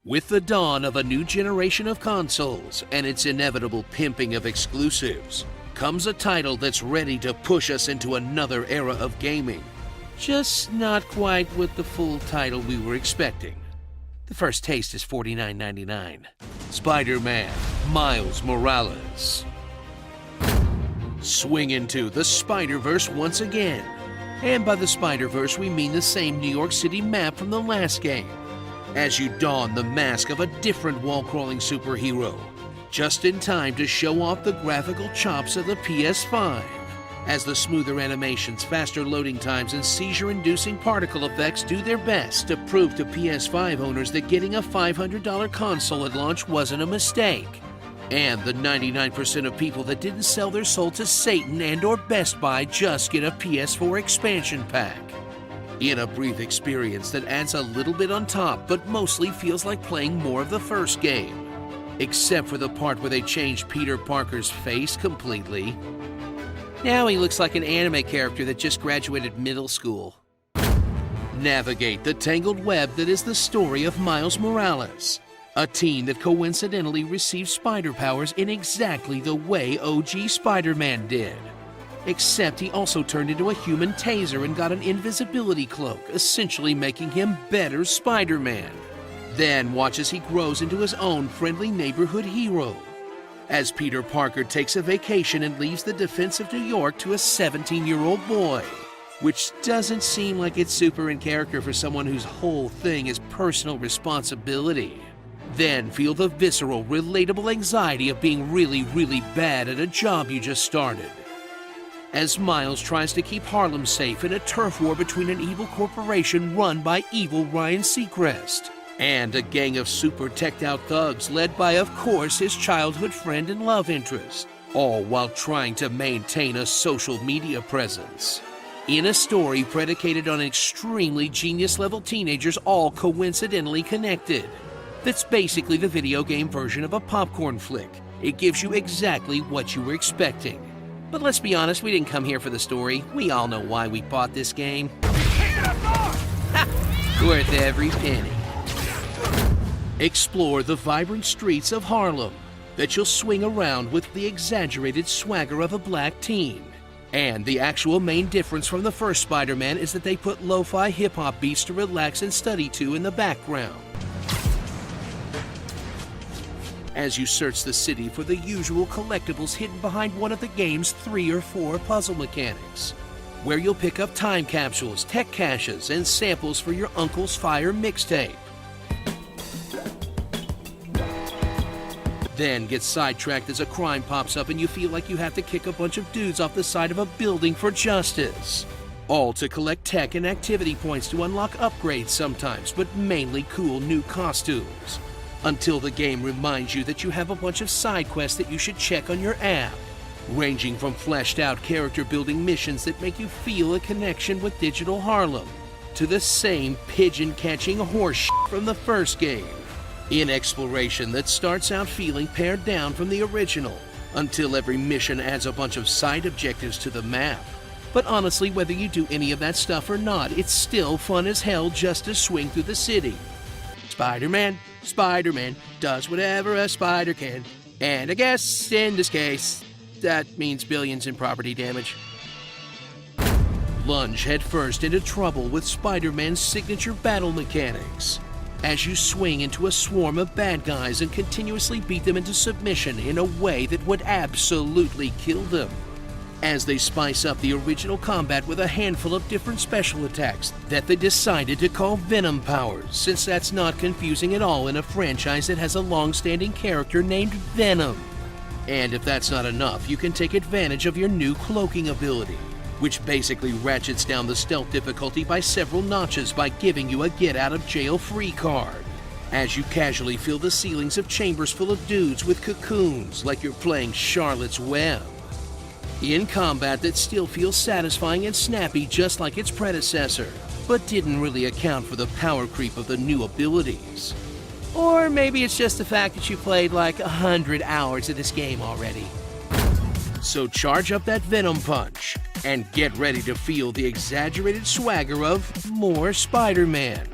With the dawn of a new generation of consoles and its inevitable pimping of exclusives, comes a title that's ready to push us into another era of gaming. Just not quite with the full title we were expecting. The first taste is $49.99. Spider-Man Miles Morales. Swing into the Spider-Verse once again. And by the Spider-Verse, we mean the same New York City map from the last game, as you don the mask of a different wall-crawling superhero, just in time to show off the graphical chops of the PS5, as the smoother animations, faster loading times, and seizure-inducing particle effects do their best to prove to PS5 owners that getting a $500 console at launch wasn't a mistake. And the 99% of people that didn't sell their soul to Satan and or Best Buy just get a PS4 expansion pack. In a brief experience that adds a little bit on top, but mostly feels like playing more of the first game. Except for the part where they changed Peter Parker's face completely. Now he looks like an anime character that just graduated middle school. Navigate the tangled web that is the story of Miles Morales, a teen that coincidentally received spider powers in exactly the way OG Spider-Man did. Except he also turned into a human taser and got an invisibility cloak, essentially making him better Spider-Man. Then watch as he grows into his own friendly neighborhood hero, as Peter Parker takes a vacation and leaves the defense of New York to a 17-year-old boy, which doesn't seem like it's super in character for someone whose whole thing is personal responsibility. Then feel the visceral, relatable anxiety of being really, really bad at a job you just started, as Miles tries to keep Harlem safe in a turf war between an evil corporation run by evil Ryan Seacrest and a gang of super teched-out thugs led by, of course, his childhood friend and love interest, all while trying to maintain a social media presence. In a story predicated on extremely genius-level teenagers all coincidentally connected. That's basically the video game version of a popcorn flick. It gives you exactly what you were expecting. But let's be honest, we didn't come here for the story. We all know why we bought this game. Ha! Worth every penny. Explore the vibrant streets of Harlem that you'll swing around with the exaggerated swagger of a black teen. And the actual main difference from the first Spider-Man is that they put lo-fi hip-hop beats to relax and study to in the background, as you search the city for the usual collectibles hidden behind one of the game's 3 or 4 puzzle mechanics, where you'll pick up time capsules, tech caches, and samples for your uncle's Fire mixtape. Then get sidetracked as a crime pops up and you feel like you have to kick a bunch of dudes off the side of a building for justice. All to collect tech and activity points to unlock upgrades sometimes, but mainly cool new costumes. Until the game reminds you that you have a bunch of side quests that you should check on your app, ranging from fleshed out character building missions that make you feel a connection with digital Harlem, to the same pigeon catching horse shit from the first game. In exploration that starts out feeling pared down from the original, until every mission adds a bunch of side objectives to the map. But honestly, whether you do any of that stuff or not, it's still fun as hell just to swing through the city. Spider-Man does whatever a spider can. And I guess, in this case, that means billions in property damage. Plunge headfirst into trouble with Spider-Man's signature battle mechanics, as you swing into a swarm of bad guys and continuously beat them into submission in a way that would absolutely kill them, as they spice up the original combat with a handful of different special attacks that they decided to call Venom powers, since that's not confusing at all in a franchise that has a long-standing character named Venom. And if that's not enough, you can take advantage of your new cloaking ability, which basically ratchets down the stealth difficulty by several notches by giving you a get-out-of-jail-free card, as you casually fill the ceilings of chambers full of dudes with cocoons like you're playing Charlotte's Web. In combat that still feels satisfying and snappy just like its predecessor, but didn't really account for the power creep of the new abilities. Or maybe it's just the fact that you played like 100 hours of this game already. So charge up that Venom punch and get ready to feel the exaggerated swagger of more Spider-Man.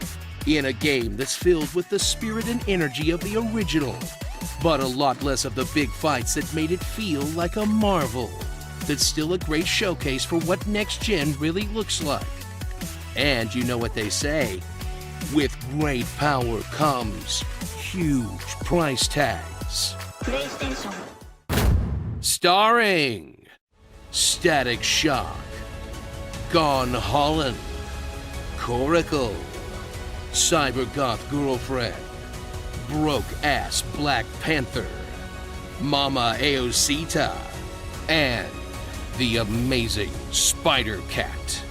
In a game that's filled with the spirit and energy of the original, but a lot less of the big fights that made it feel like a marvel. That's still a great showcase for what next gen really looks like. And you know what they say, with great power comes huge price tags. Starring Static Shock, Gone Holland, Coracle, Cybergoth Girlfriend, Broke Ass Black Panther, Mama Aosita, and the amazing Spider-Cat.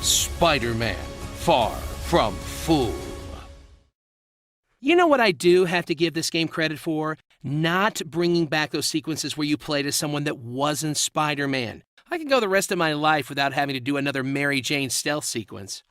Spider-Man Far From Full. You know what I do have to give this game credit for? Not bringing back those sequences where you played as someone that wasn't Spider-Man. I can go the rest of my life without having to do another Mary Jane stealth sequence.